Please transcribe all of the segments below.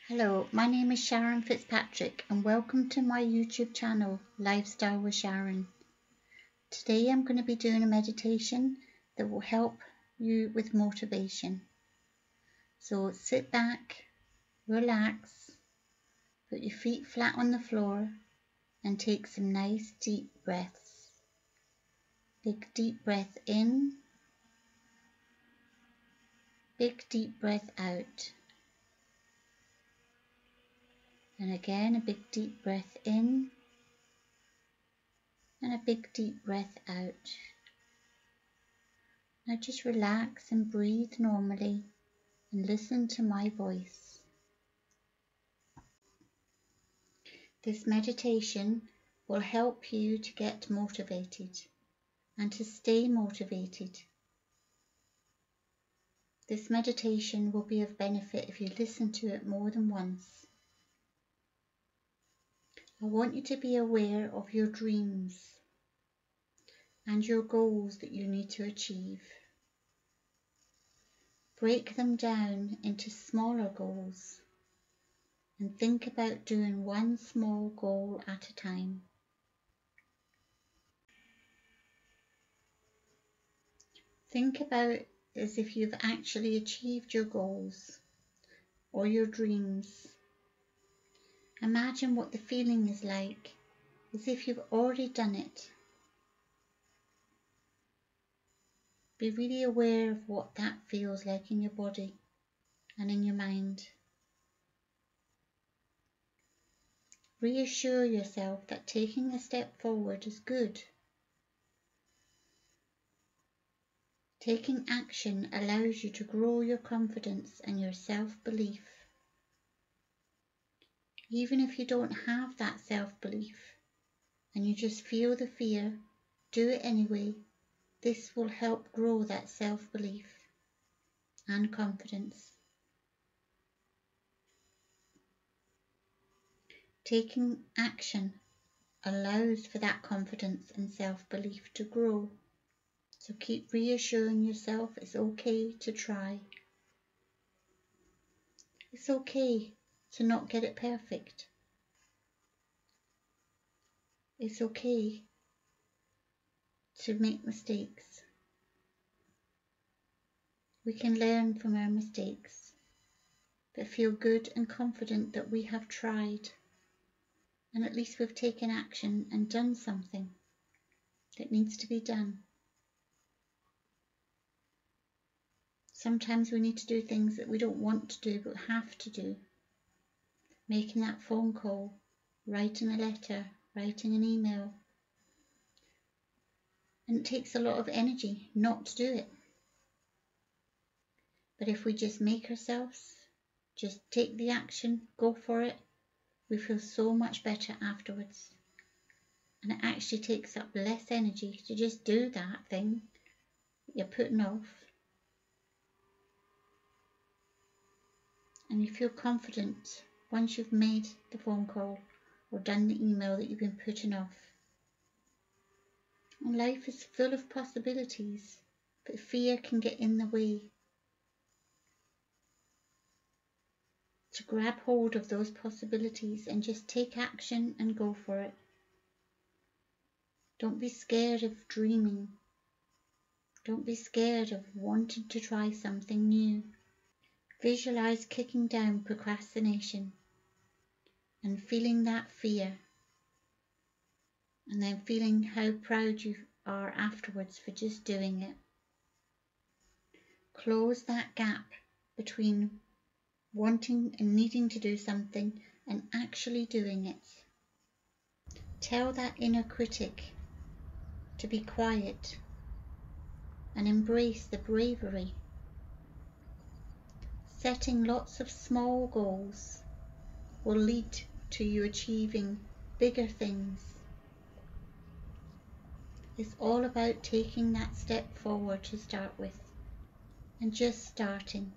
Hello, my name is Sharon Fitzpatrick and welcome to my YouTube channel, Lifestyle with Sharon. Today I'm going to be doing a meditation that will help you with motivation. So sit back, relax, put your feet flat on the floor and take some nice deep breaths. Big deep breath in, big deep breath out. And again, a big deep breath in and a big deep breath out. Now just relax and breathe normally and listen to my voice. This meditation will help you to get motivated and to stay motivated. This meditation will be of benefit if you listen to it more than once. I want you to be aware of your dreams and your goals that you need to achieve. Break them down into smaller goals and think about doing one small goal at a time. Think about as if you've actually achieved your goals or your dreams. Imagine what the feeling is like, as if you've already done it. Be really aware of what that feels like in your body and in your mind. Reassure yourself that taking a step forward is good. Taking action allows you to grow your confidence and your self-belief. Even if you don't have that self-belief and you just feel the fear, do it anyway. This will help grow that self-belief and confidence. Taking action allows for that confidence and self-belief to grow. So keep reassuring yourself it's okay to try. It's okay to not get it perfect. It's okay to make mistakes. We can learn from our mistakes, but feel good and confident that we have tried, and at least we've taken action and done something that needs to be done. Sometimes we need to do things that we don't want to do but have to do. Making that phone call, writing a letter, writing an email. And it takes a lot of energy not to do it. But if we just make ourselves, just take the action, go for it, we feel so much better afterwards. And it actually takes up less energy to just do that thing that you're putting off. And you feel confident once you've made the phone call or done the email that you've been putting off. And life is full of possibilities, but fear can get in the way. To grab hold of those possibilities and just take action and go for it. Don't be scared of dreaming. Don't be scared of wanting to try something new. Visualize kicking down procrastination and feeling that fear, and then feeling how proud you are afterwards for just doing it. Close that gap between wanting and needing to do something and actually doing it. Tell that inner critic to be quiet and embrace the bravery. Setting lots of small goals will lead to you achieving bigger things. It's all about taking that step forward to start with and just starting,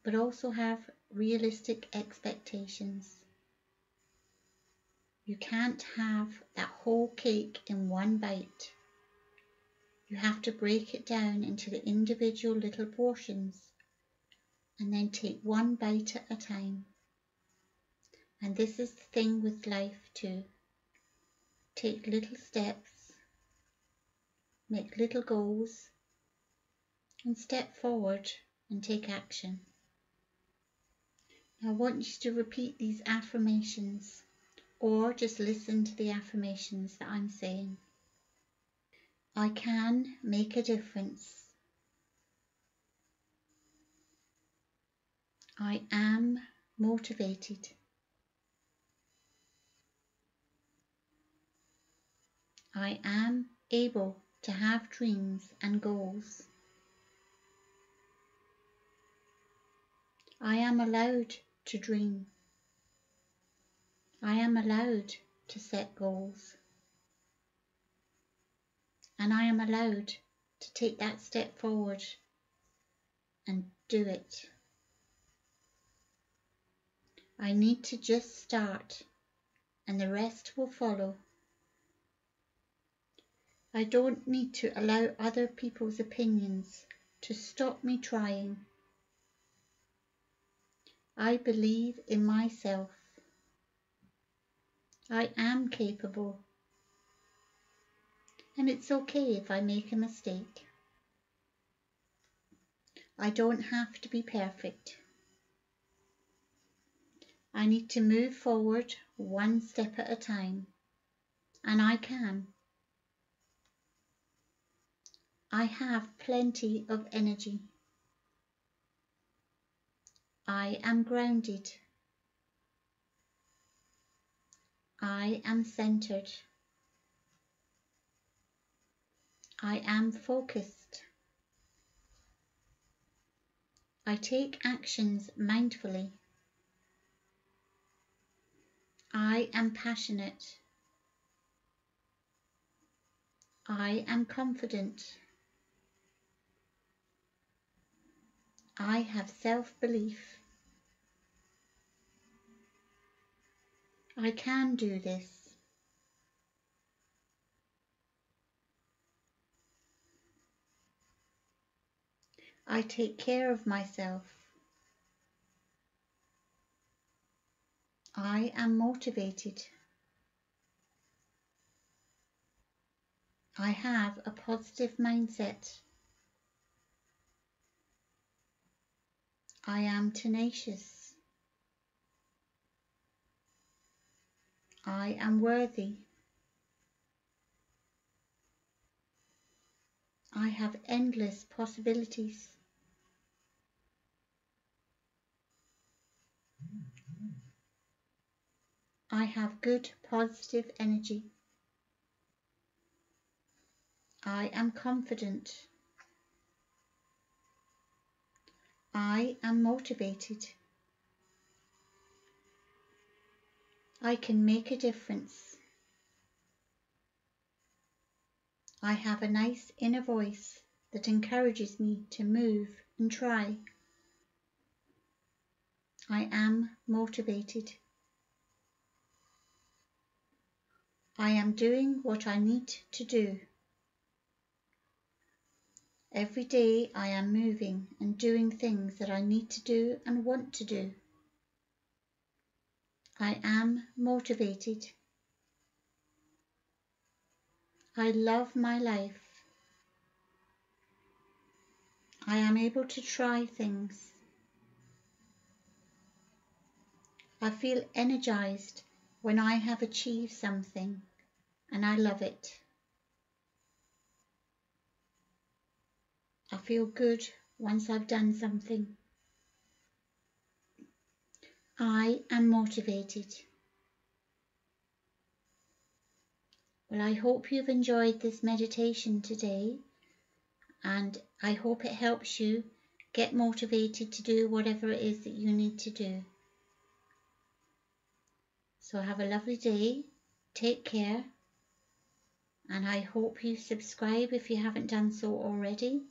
but also have realistic expectations. You can't have that whole cake in one bite. You have to break it down into the individual little portions and then take one bite at a time. And this is the thing with life too. Take little steps, make little goals, and step forward and take action. Now I want you to repeat these affirmations, or just listen to the affirmations that I'm saying. I can make a difference. I am motivated. I am able to have dreams and goals. I am allowed to dream. I am allowed to set goals. And I am allowed to take that step forward and do it. I need to just start, and the rest will follow. I don't need to allow other people's opinions to stop me trying. I believe in myself. I am capable. And it's okay if I make a mistake. I don't have to be perfect. I need to move forward one step at a time. And I can. I have plenty of energy. I am grounded. I am centered. I am focused. I take actions mindfully. I am passionate. I am confident. I have self-belief. I can do this. I take care of myself. I am motivated. I have a positive mindset. I am tenacious. I am worthy. I have endless possibilities. I have good positive energy. I am confident. I am motivated. I can make a difference. I have a nice inner voice that encourages me to move and try. I am motivated. I am doing what I need to do. Every day I am moving and doing things that I need to do and want to do. I am motivated. I love my life. I am able to try things. I feel energized when I have achieved something, and I love it. I feel good once I've done something. I am motivated. Well, I hope you've enjoyed this meditation today, and I hope it helps you get motivated to do whatever it is that you need to do. So have a lovely day, take care, and I hope you subscribe if you haven't done so already.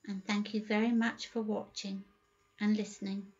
And thank you very much for watching and listening.